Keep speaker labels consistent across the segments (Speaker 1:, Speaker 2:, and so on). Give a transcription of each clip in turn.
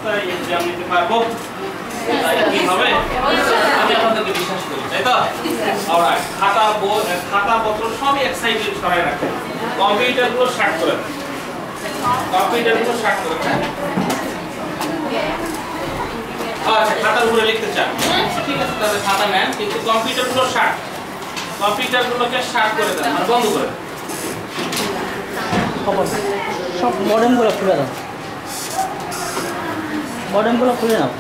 Speaker 1: অবস্থায় এক্সাম নিতে পারবো? কি হবে? আমি আপনাদেরকে বিশ্বাস করি, তাই তো? অলরাইট, খাতা পত্র সবই এক সাইডে সরাই রাখেন। কম্পিউটারগুলো শার্ট করে দেন। কম্পিউটারগুলো শার্ট করে দেন। আচ্ছা, খাতার উপরে লিখতে চান, ঠিক আছে, তাহলে খাতা নেন, কিন্তু কম্পিউটারগুলো শার্ট। কম্পিউটারগুলোকে শার্ট করে দেন আর বন্ধ করে দেন।
Speaker 2: সব মডেমগুলো খুলে দাও, মডেমগুলো খুলে নাও।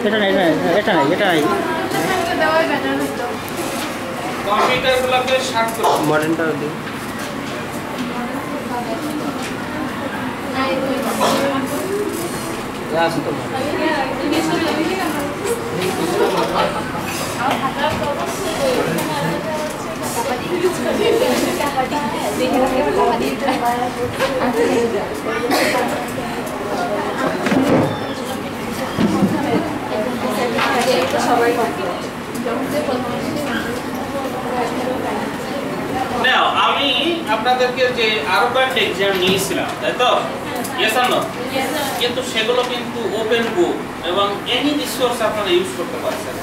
Speaker 2: এটা নাই, এটা নাই, এটা নাই।
Speaker 1: কম্পিউটারগুলোকে শার্ট করে দেন।
Speaker 3: মডেলটা দিন। আছে তো
Speaker 4: সবাই
Speaker 1: নাও আমি আপনাদেরকে যে আরো কয়েকটা এক্সাম নিয়েছিলাম, তাই তো? ইয়েস আর নো? কিন্তু সেগুলো কিন্তু ওপেন বুক এবং এনি রিসোর্স আপনারা ইউজ করতে পারছেন।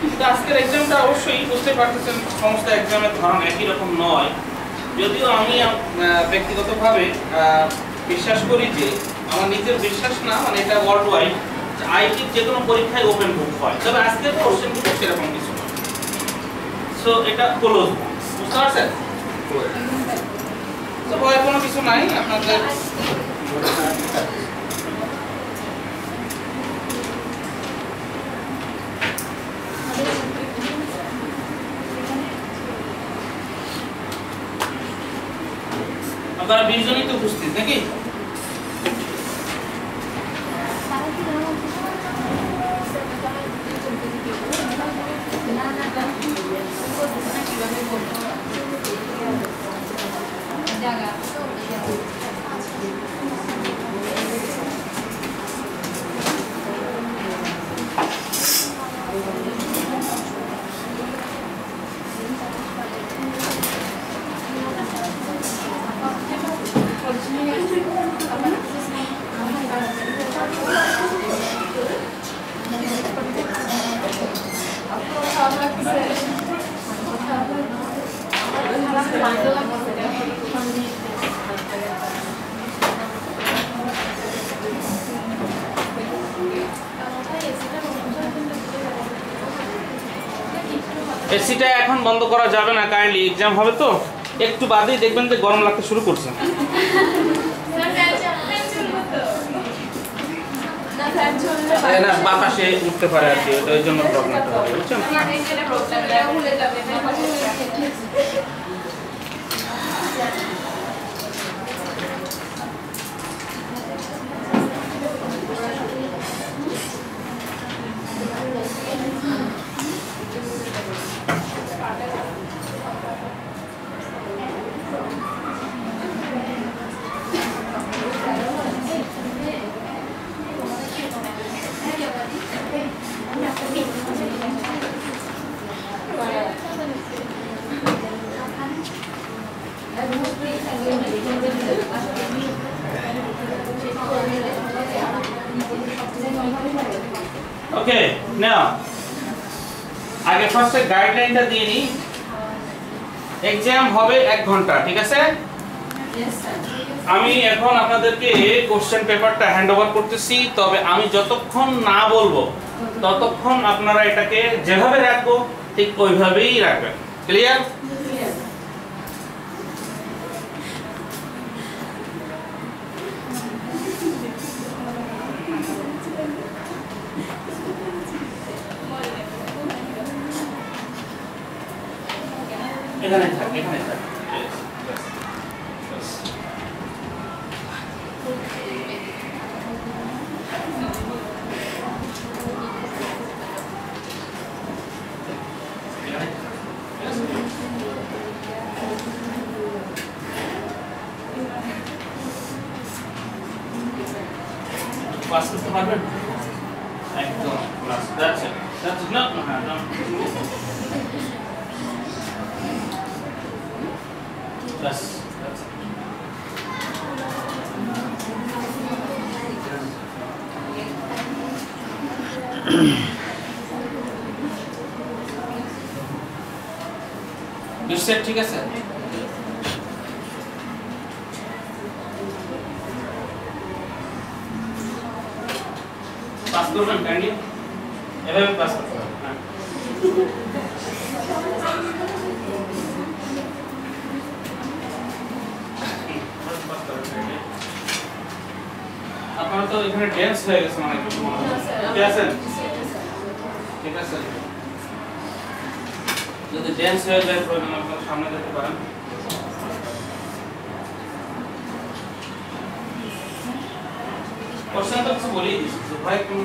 Speaker 1: কিন্তু আজকের এক্সামটা অবশ্যই বুঝতে পারতেছেন সমস্ত এক্সামের ধরন একই রকম নয়। যদিও আমি ব্যক্তিগতভাবে বিশ্বাস করি যে, আমার নিজের বিশ্বাস না, মানে এটা ওয়ার্ল্ড ওয়াইড, আইটির যে কোনো পরীক্ষায় ওপেন বুক হয়, তবে আজকের কোশ্চেনগুলো সেরকম কিছু না। সো এটা ক্লোজ বুক, বুঝতে পারছেন? তো ভয়ের কোনো কিছু নাই আপনাদের। আপনারা 20 জনই তো উপস্থিত নাকি? এসিটা এখন বন্ধ করা যাবে না, কাইন্ডলি এক্সাম হবে তো, একটু বাদেই দেখবেন যে গরম লাগতে শুরু করছে। না, বাতাসে উঠতে পারে আর কি, ওই জন্য প্রবলেমটা হবে, বুঝছেন? ওকে, নাও আগে ফার্স্টে গাইডলাইনটা দিয়ে নিই। এক্সাম হবে 1 ঘন্টা, ঠিক আছে? আমি এখন আপনাদেরকে কোশ্চেন পেপারটা হ্যান্ড ওভার করতেছি, তবে আমি যতক্ষণ না বলবো ততক্ষণ আপনারা এটাকে যেভাবে রাখবো ঠিক ওইভাবেই রাখবেন। ক্লিয়ার? এখানে থাক, এখানে থাক। পাস করতে পারবেন একদম ক্লাস দ্যাটস ইট not হ্যাঁ না বাস দ্যাটস ইট বিশেষ ঠিক আছে পাস করবেন কাইন্ডলি এভাবে পাস করতে হবে হ্যাঁ আপনারা তো এখানে ড্যান্স হয়ে গেছে মানে ঠিক আছে ঠিক আছে যদি ড্যান্স হয়ে যায় প্রয়োজন আপনারা সামনে যেতে পারেন কোশ্চেন তো কিছু বলেই দিচ্ছি ভাই কোন